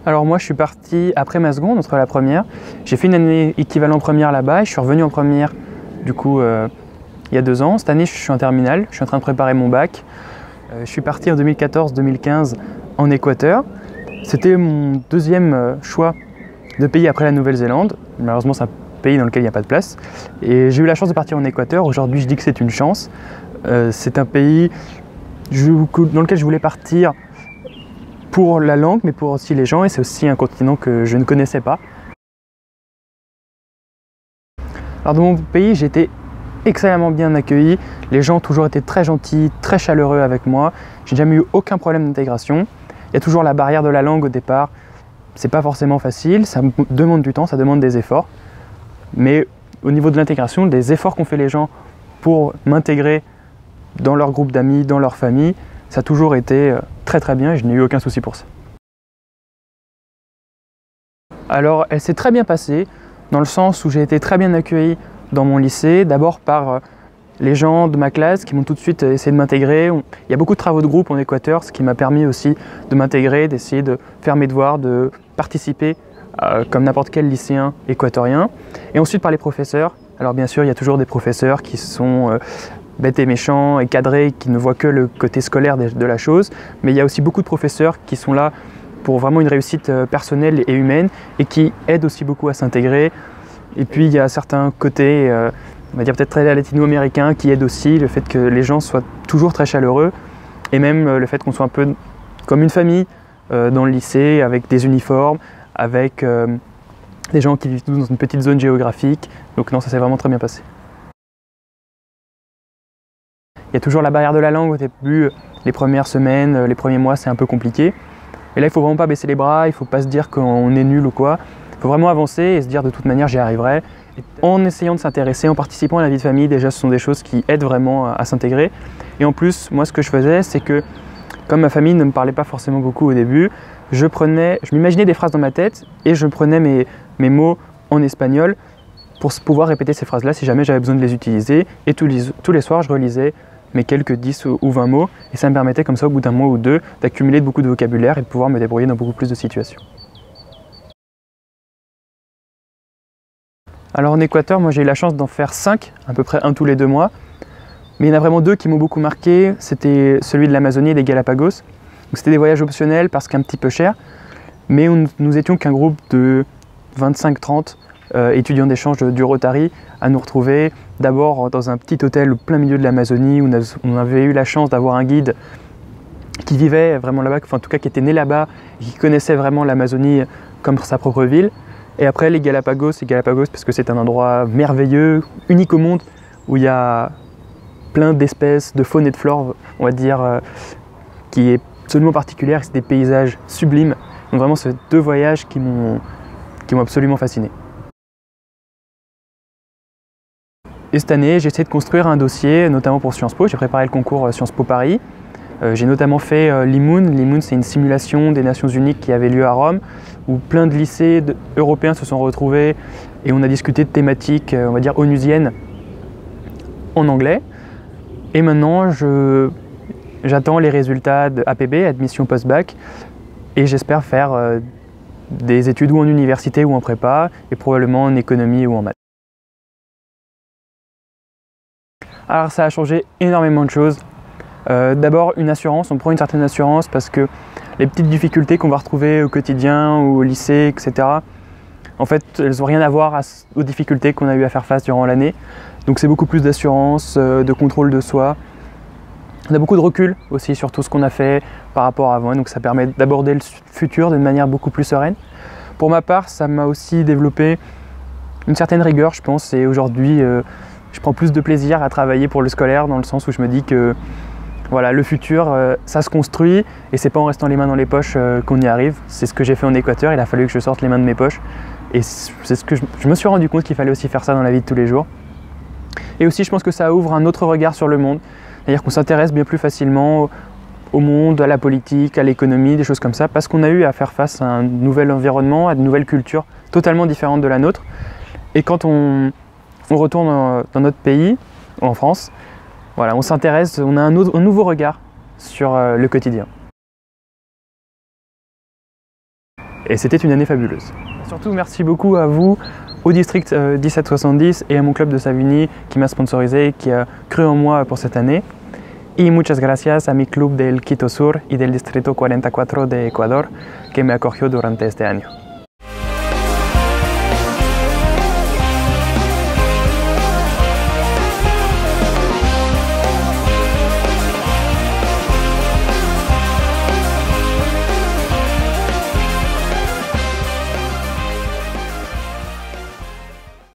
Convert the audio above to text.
Alors moi je suis parti après ma seconde, entre la première. J'ai fait une année équivalent première là-bas et je suis revenu en première du coup il y a 2 ans. Cette année je suis en terminale, je suis en train de préparer mon bac. Je suis parti en 2014-2015 en Équateur. C'était mon deuxième choix de pays après la Nouvelle-Zélande. Malheureusement c'est un pays dans lequel il n'y a pas de place. Et j'ai eu la chance de partir en Équateur. Aujourd'hui je dis que c'est une chance. C'est un pays dans lequel je voulais partir pour la langue, mais pour aussi les gens, et c'est aussi un continent que je ne connaissais pas. Alors dans mon pays, j'ai été extrêmement bien accueilli. Les gens ont toujours été très gentils, très chaleureux avec moi. J'ai jamais eu aucun problème d'intégration. Il y a toujours la barrière de la langue au départ. C'est pas forcément facile, ça demande du temps, ça demande des efforts. Mais au niveau de l'intégration, des efforts qu'ont fait les gens pour m'intégrer dans leur groupe d'amis, dans leur famille, ça a toujours été très très bien et je n'ai eu aucun souci pour ça. Alors elle s'est très bien passée dans le sens où j'ai été très bien accueilli dans mon lycée, d'abord par les gens de ma classe qui m'ont tout de suite essayé de m'intégrer. Il y a beaucoup de travaux de groupe en Équateur, ce qui m'a permis aussi de m'intégrer, d'essayer de faire mes devoirs, de participer comme n'importe quel lycéen équatorien. Et ensuite par les professeurs. Alors bien sûr il y a toujours des professeurs qui sont bêtes et méchants et cadrés, qui ne voient que le côté scolaire de la chose, mais il y a aussi beaucoup de professeurs qui sont là pour vraiment une réussite personnelle et humaine et qui aident aussi beaucoup à s'intégrer. Et puis il y a certains côtés, on va dire peut-être très latino-américains, qui aident aussi, le fait que les gens soient toujours très chaleureux et même le fait qu'on soit un peu comme une famille dans le lycée, avec des uniformes, avec des gens qui vivent tous dans une petite zone géographique. Donc non, ça s'est vraiment très bien passé. Il y a toujours la barrière de la langue au début, les premières semaines, les premiers mois, c'est un peu compliqué. Et là, il ne faut vraiment pas baisser les bras, il ne faut pas se dire qu'on est nul ou quoi. Il faut vraiment avancer et se dire de toute manière, j'y arriverai. En essayant de s'intéresser, en participant à la vie de famille, déjà, ce sont des choses qui aident vraiment à s'intégrer. Et en plus, moi, ce que je faisais, c'est que, comme ma famille ne me parlait pas forcément beaucoup au début, je m'imaginais des phrases dans ma tête et je prenais mes mots en espagnol pour pouvoir répéter ces phrases-là si jamais j'avais besoin de les utiliser. Et tous les soirs, je relisais mes quelques 10 ou 20 mots, et ça me permettait comme ça, au bout d'un mois ou deux, d'accumuler beaucoup de vocabulaire et de pouvoir me débrouiller dans beaucoup plus de situations. Alors en Équateur, moi j'ai eu la chance d'en faire 5, à peu près un tous les 2 mois, mais il y en a vraiment 2 qui m'ont beaucoup marqué, c'était celui de l'Amazonie et des Galapagos. C'était des voyages optionnels parce qu'un petit peu cher, mais nous étions qu'un groupe de 25-30 étudiants d'échange du Rotary à nous retrouver d'abord dans un petit hôtel au plein milieu de l'Amazonie où on avait eu la chance d'avoir un guide qui vivait vraiment là-bas, enfin en tout cas qui était né là-bas et qui connaissait vraiment l'Amazonie comme sa propre ville. Et après les Galapagos parce que c'est un endroit merveilleux, unique au monde, où il y a plein d'espèces de faune et de flore, on va dire, qui est absolument particulière, c'est des paysages sublimes. Donc vraiment ces 2 voyages qui m'ont absolument fasciné. Et cette année, j'ai essayé de construire un dossier, notamment pour Sciences Po. J'ai préparé le concours Sciences Po Paris. J'ai notamment fait l'IMOON. L'IMOON, c'est une simulation des Nations Unies qui avait lieu à Rome, où plein de lycées européens se sont retrouvés et on a discuté de thématiques, on va dire, onusiennes en anglais. Et maintenant, j'attends les résultats de APB, admission post-bac, et j'espère faire des études ou en université ou en prépa, et probablement en économie ou en maths. Alors ça a changé énormément de choses. D'abord une assurance, on prend une certaine assurance parce que les petites difficultés qu'on va retrouver au quotidien ou au lycée, etc. En fait, elles n'ont rien à voir aux difficultés qu'on a eu à faire face durant l'année. Donc c'est beaucoup plus d'assurance, de contrôle de soi. On a beaucoup de recul aussi sur tout ce qu'on a fait par rapport à avant, donc ça permet d'aborder le futur d'une manière beaucoup plus sereine. Pour ma part, ça m'a aussi développé une certaine rigueur, je pense, et aujourd'hui, je prends plus de plaisir à travailler pour le scolaire, dans le sens où je me dis que voilà, le futur, ça se construit et c'est pas en restant les mains dans les poches qu'on y arrive. C'est ce que j'ai fait en Équateur, il a fallu que je sorte les mains de mes poches. Et c'est ce que je me suis rendu compte qu'il fallait aussi faire ça dans la vie de tous les jours. Et aussi, je pense que ça ouvre un autre regard sur le monde. C'est-à-dire qu'on s'intéresse bien plus facilement au monde, à la politique, à l'économie, des choses comme ça, parce qu'on a eu à faire face à un nouvel environnement, à de nouvelles cultures totalement différentes de la nôtre. Et quand on retourne dans notre pays, en France, voilà, on s'intéresse, on a un nouveau regard sur le quotidien. et c'était une année fabuleuse. Surtout merci beaucoup à vous, au district 1770 et à mon club de Savigny qui m'a sponsorisé, qui a cru en moi pour cette année. Y muchas gracias a mi club del Quito Sur y del Distrito 44 de Ecuador que me acogió durante este año.